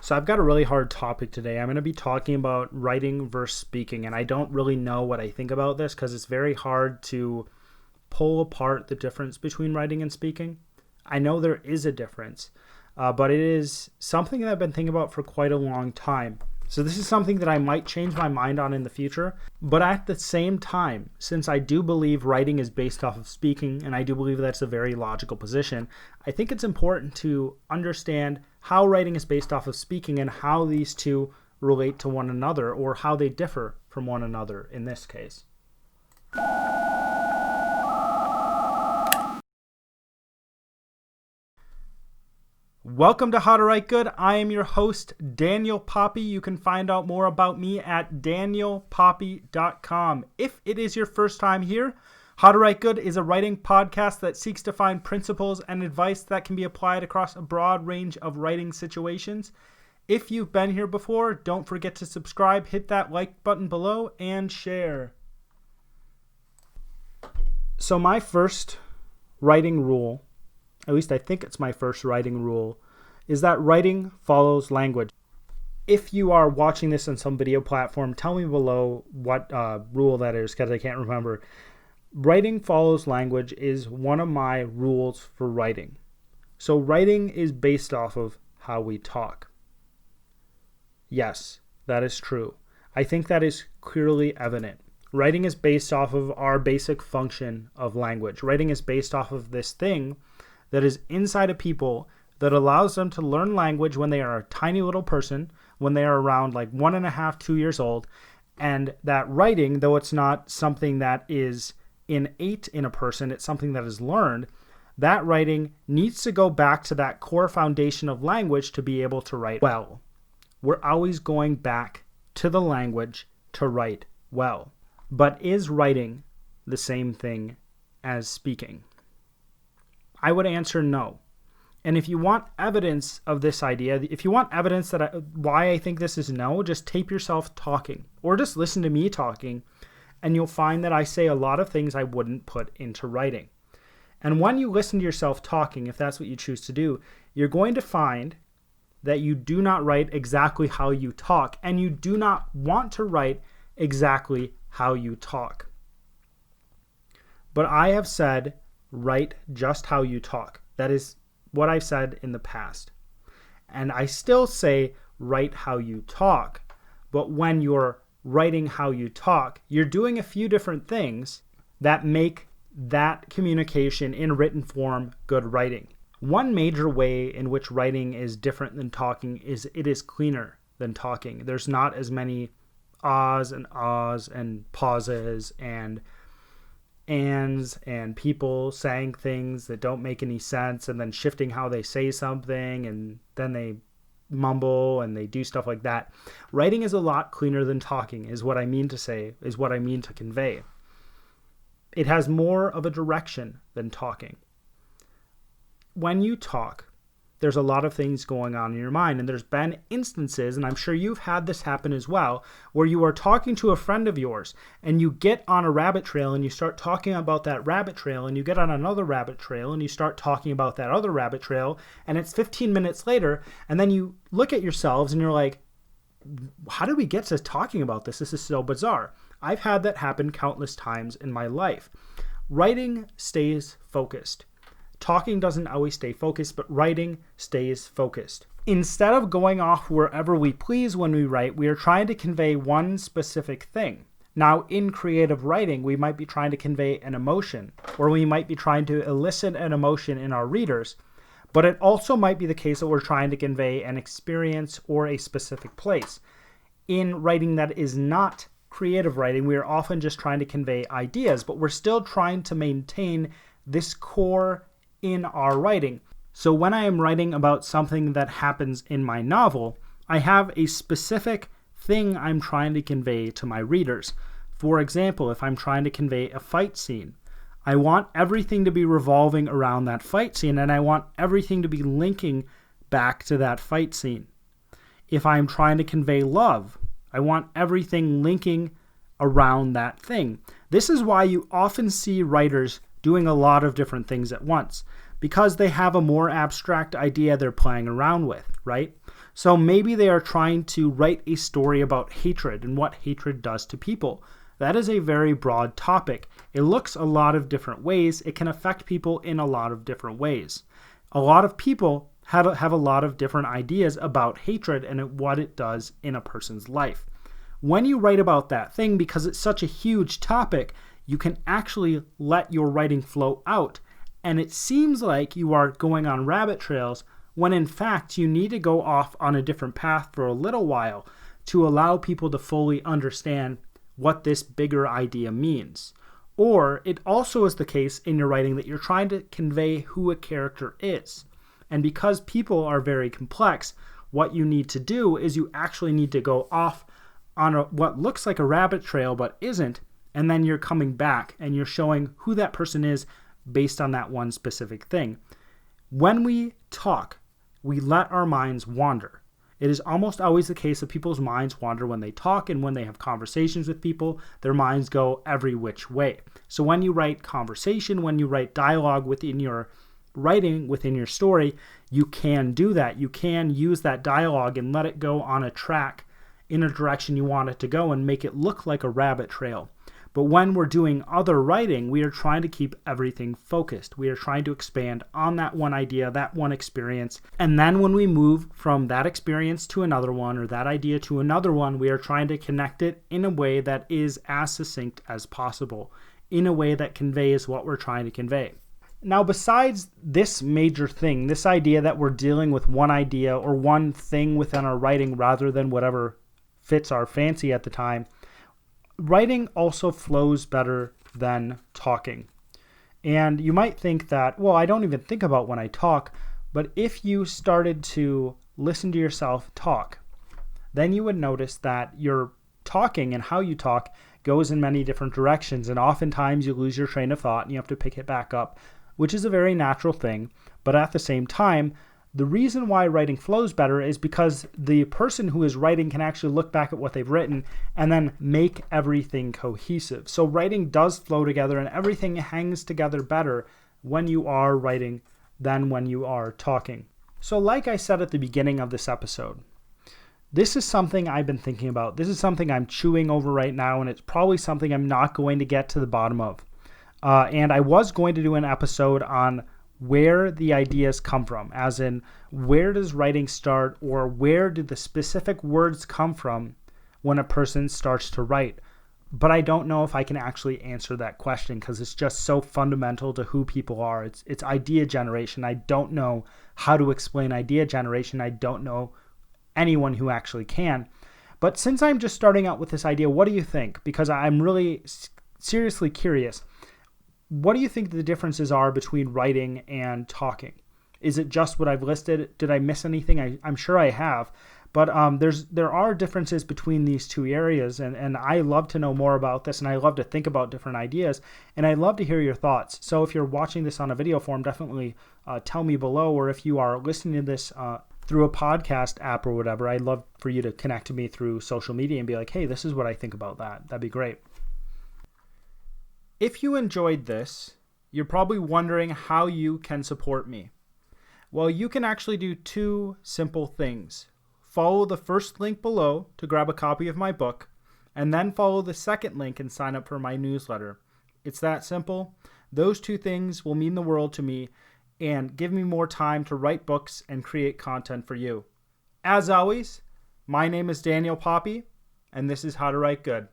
So I've got a really hard topic today. I'm going to be talking about writing versus speaking, and I don't really know what I think about this because it's very hard to pull apart the difference between writing and speaking. I know there is a difference, but it is something that I've been thinking about for quite a long time. So this is something that I might change my mind on in the future, but at the same time, since I do believe writing is based off of speaking, and I do believe that's a very logical position, I think it's important to understand how writing is based off of speaking and how these two relate to one another, or how they differ from one another in this case. Welcome to How to Write Good. I am your host, Daniel Poppie. You can find out more about me at danielpoppie.com. If it is your first time here, How to Write Good is a writing podcast that seeks to find principles and advice that can be applied across a broad range of writing situations. If you've been here before, don't forget to subscribe, hit that like button below, and share. So my first writing rule, at least I think it's my first writing rule, is that writing follows language. If you are watching this on some video platform, tell me below what rule that is, because I can't remember. Writing follows language is one of my rules for writing. So writing is based off of how we talk. Yes, that is true. I think that is clearly evident. Writing is based off of our basic function of language. Writing is based off of this thing that is inside of people that allows them to learn language when they are a tiny little person, when they are around like 1.5, 2 years old. And that writing, though it's not something that is innate in a person, it's something that is learned, that writing needs to go back to that core foundation of language to be able to write well. We're always going back to the language to write well. But is writing the same thing as speaking? I would answer no. And if you want evidence of this idea, if you want evidence that why I think this is no, just tape yourself talking or just listen to me talking, and you'll find that I say a lot of things I wouldn't put into writing. And when you listen to yourself talking, if that's what you choose to do, you're going to find that you do not write exactly how you talk, and you do not want to write exactly how you talk. But I have said, write just how you talk. That is what I've said in the past. And I still say write how you talk. But when you're writing how you talk, you're doing a few different things that make that communication in written form good writing. One major way in which writing is different than talking is it is cleaner than talking. There's not as many ahs and pauses and ands and people saying things that don't make any sense and then shifting how they say something, and then they mumble and they do stuff like that. Writing is a lot cleaner than talking, is what I mean to say, is what I mean to convey. It has more of a direction than talking. When you talk, there's a lot of things going on in your mind, and there's been instances, and I'm sure you've had this happen as well, where you are talking to a friend of yours and you get on a rabbit trail and you start talking about that rabbit trail, and you get on another rabbit trail and you start talking about that other rabbit trail, and it's 15 minutes later, and then you look at yourselves and you're like, how did we get to talking about this? This is so bizarre. I've had that happen countless times in my life. Writing stays focused. Talking doesn't always stay focused, but writing stays focused. Instead of going off wherever we please when we write, we are trying to convey one specific thing. Now, in creative writing, we might be trying to convey an emotion, or we might be trying to elicit an emotion in our readers, but it also might be the case that we're trying to convey an experience or a specific place. In writing that is not creative writing, we are often just trying to convey ideas, but we're still trying to maintain this core in our writing. So when I am writing about something that happens in my novel, I have a specific thing I'm trying to convey to my readers. For example, if I'm trying to convey a fight scene, I want everything to be revolving around that fight scene, and I want everything to be linking back to that fight scene. If I'm trying to convey love, I want everything linking around that thing. This is why you often see writers doing a lot of different things at once, because they have a more abstract idea they're playing around with, right? So maybe they are trying to write a story about hatred and what hatred does to people. That is a very broad topic. It looks a lot of different ways. It can affect people in a lot of different ways. A lot of people have a lot of different ideas about hatred and what it does in a person's life. When you write about that thing, because it's such a huge topic, you can actually let your writing flow out. And it seems like you are going on rabbit trails when in fact you need to go off on a different path for a little while to allow people to fully understand what this bigger idea means. Or it also is the case in your writing that you're trying to convey who a character is. And because people are very complex, what you need to do is you actually need to go off on what looks like a rabbit trail but isn't, and then you're coming back and you're showing who that person is based on that one specific thing. When we talk, we let our minds wander. It is almost always the case that people's minds wander when they talk, and when they have conversations with people, their minds go every which way. So when you write conversation, when you write dialogue within your writing, within your story, you can do that. You can use that dialogue and let it go on a track in a direction you want it to go and make it look like a rabbit trail. But when we're doing other writing, we are trying to keep everything focused. We are trying to expand on that one idea, that one experience. And then when we move from that experience to another one, or that idea to another one, we are trying to connect it in a way that is as succinct as possible, in a way that conveys what we're trying to convey. Now, besides this major thing, this idea that we're dealing with one idea or one thing within our writing rather than whatever fits our fancy at the time, writing also flows better than talking. And you might think that, well, I don't even think about when I talk, but if you started to listen to yourself talk, then you would notice that your talking and how you talk goes in many different directions, and oftentimes you lose your train of thought and you have to pick it back up, which is a very natural thing. But at the same time, the reason why writing flows better is because the person who is writing can actually look back at what they've written and then make everything cohesive. So writing does flow together and everything hangs together better when you are writing than when you are talking. So like I said at the beginning of this episode, this is something I've been thinking about. This is something I'm chewing over right now, and it's probably something I'm not going to get to the bottom of. And I was going to do an episode on where the ideas come from, as in where does writing start, or where do the specific words come from when a person starts to write. But I don't know if I can actually answer that question because it's just so fundamental to who people are. It's idea generation. I don't know how to explain idea generation. I don't know anyone who actually can. But since I'm just starting out with this idea, what do you think? Because I'm really seriously curious. What do you think the differences are between writing and talking? Is it just what I've listed? Did I miss anything? I'm sure I have. But there are differences between these two areas, and I love to know more about this, and I love to think about different ideas, and I'd love to hear your thoughts. So if you're watching this on a video form, definitely tell me below, or if you are listening to this through a podcast app or whatever, I'd love for you to connect to me through social media and be like, hey, this is what I think about that. That'd be great. If you enjoyed this, you're probably wondering how you can support me. Well, you can actually do two simple things. Follow the first link below to grab a copy of my book, and then follow the second link and sign up for my newsletter. It's that simple. Those two things will mean the world to me and give me more time to write books and create content for you. As always, my name is Daniel Poppie, and this is How to Write Good.